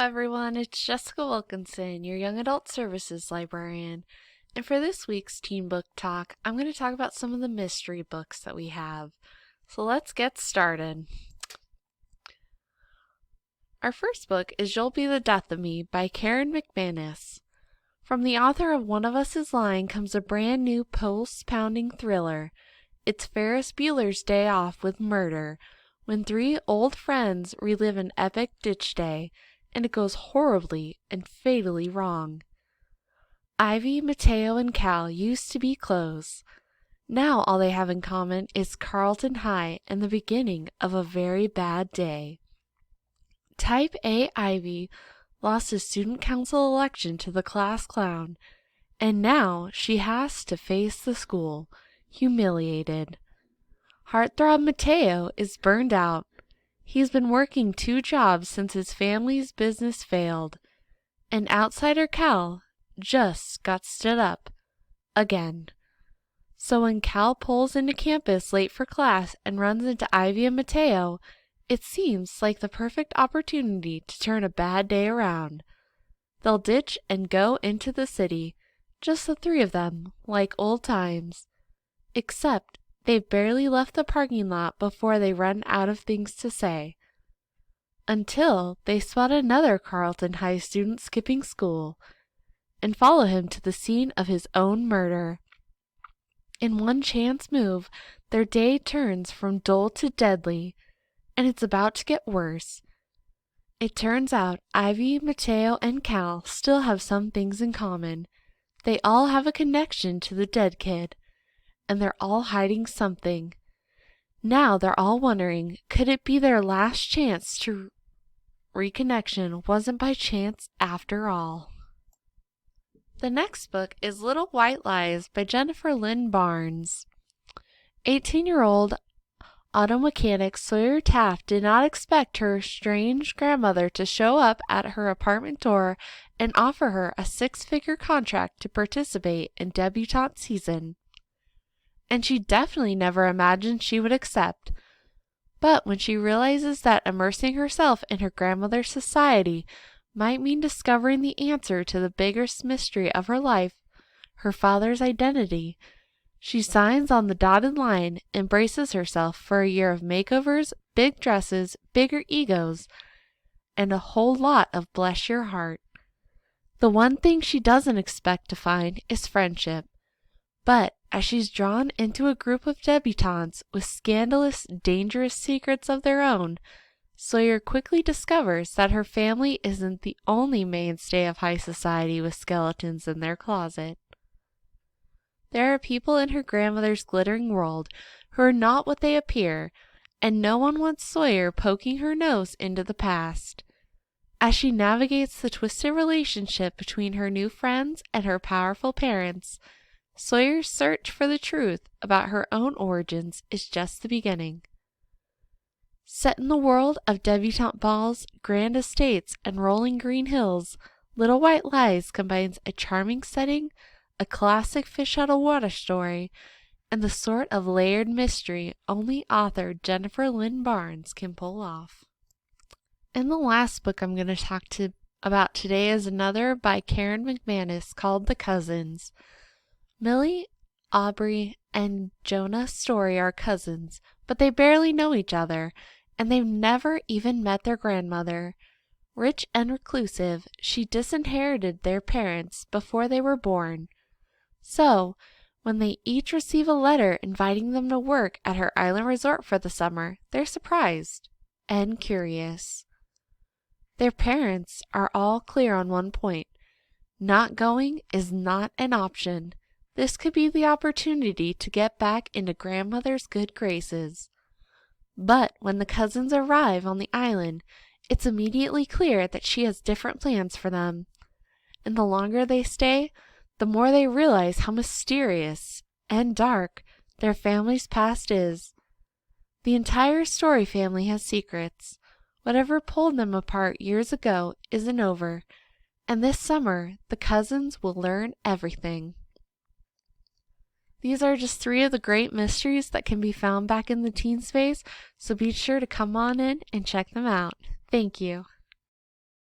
everyone, it's Jessica Wilkinson, your Young Adult Services Librarian. And for this week's Teen Book Talk, I'm going to talk about some of the mystery books that we have. So let's get started. Our first book is You'll Be the Death of Me by Karen McManus. From the author of One of Us is Lying comes a brand new pulse-pounding thriller. It's Ferris Bueller's Day Off with murder, when three old friends relive an epic ditch day, and it goes horribly and fatally wrong. Ivy, Mateo, and Cal used to be close. Now all they have in common is Carlton High and the beginning of a very bad day. Type A Ivy lost a student council election to the class clown, and now she has to face the school, humiliated. Heartthrob Mateo is burned out. He's been working 2 jobs since his family's business failed. And outsider Cal just got stood up. Again. So when Cal pulls into campus late for class and runs into Ivy and Mateo, it seems like the perfect opportunity to turn a bad day around. They'll ditch and go into the city, just the 3 of them, like old times. Except they've barely left the parking lot before they run out of things to say. Until they spot another Carlton High student skipping school and follow him to the scene of his own murder. In one chance move, their day turns from dull to deadly, and it's about to get worse. It turns out Ivy, Mateo, and Cal still have some things in common. They all have a connection to the dead kid, and they're all hiding something. Now they're all wondering, could it be their last chance to reconnection wasn't by chance after all? The next book is Little White Lies by Jennifer Lynn Barnes. 18-year-old auto mechanic Sawyer Taft did not expect her estranged grandmother to show up at her apartment door and offer her a 6-figure contract to participate in debutante season. And she definitely never imagined she would accept. But when she realizes that immersing herself in her grandmother's society might mean discovering the answer to the biggest mystery of her life, her father's identity, she signs on the dotted line and braces herself for a year of makeovers, big dresses, bigger egos, and a whole lot of bless your heart. The one thing she doesn't expect to find is friendship. But as she's drawn into a group of debutantes with scandalous, dangerous secrets of their own, Sawyer quickly discovers that her family isn't the only mainstay of high society with skeletons in their closet. There are people in her grandmother's glittering world who are not what they appear, and no one wants Sawyer poking her nose into the past. As she navigates the twisted relationship between her new friends and her powerful parents, Sawyer's search for the truth about her own origins is just the beginning. Set in the world of debutante balls, grand estates, and rolling green hills, Little White Lies combines a charming setting, a classic fish out of water story, and the sort of layered mystery only author Jennifer Lynn Barnes can pull off. And the last book I'm going to talk about today is another by Karen McManus called The Cousins. Millie, Aubrey, and Jonah Story are cousins, but they barely know each other, and they've never even met their grandmother. Rich and reclusive, she disinherited their parents before they were born. So, when they each receive a letter inviting them to work at her island resort for the summer, they're surprised and curious. Their parents are all clear on one point. Not going is not an option. This could be the opportunity to get back into grandmother's good graces. But when the cousins arrive on the island, it's immediately clear that she has different plans for them. And the longer they stay, the more they realize how mysterious and dark their family's past is. The entire Story family has secrets. Whatever pulled them apart years ago isn't over, and this summer the cousins will learn everything. These are just 3 of the great mysteries that can be found back in the teen space, so be sure to come on in and check them out. Thank you.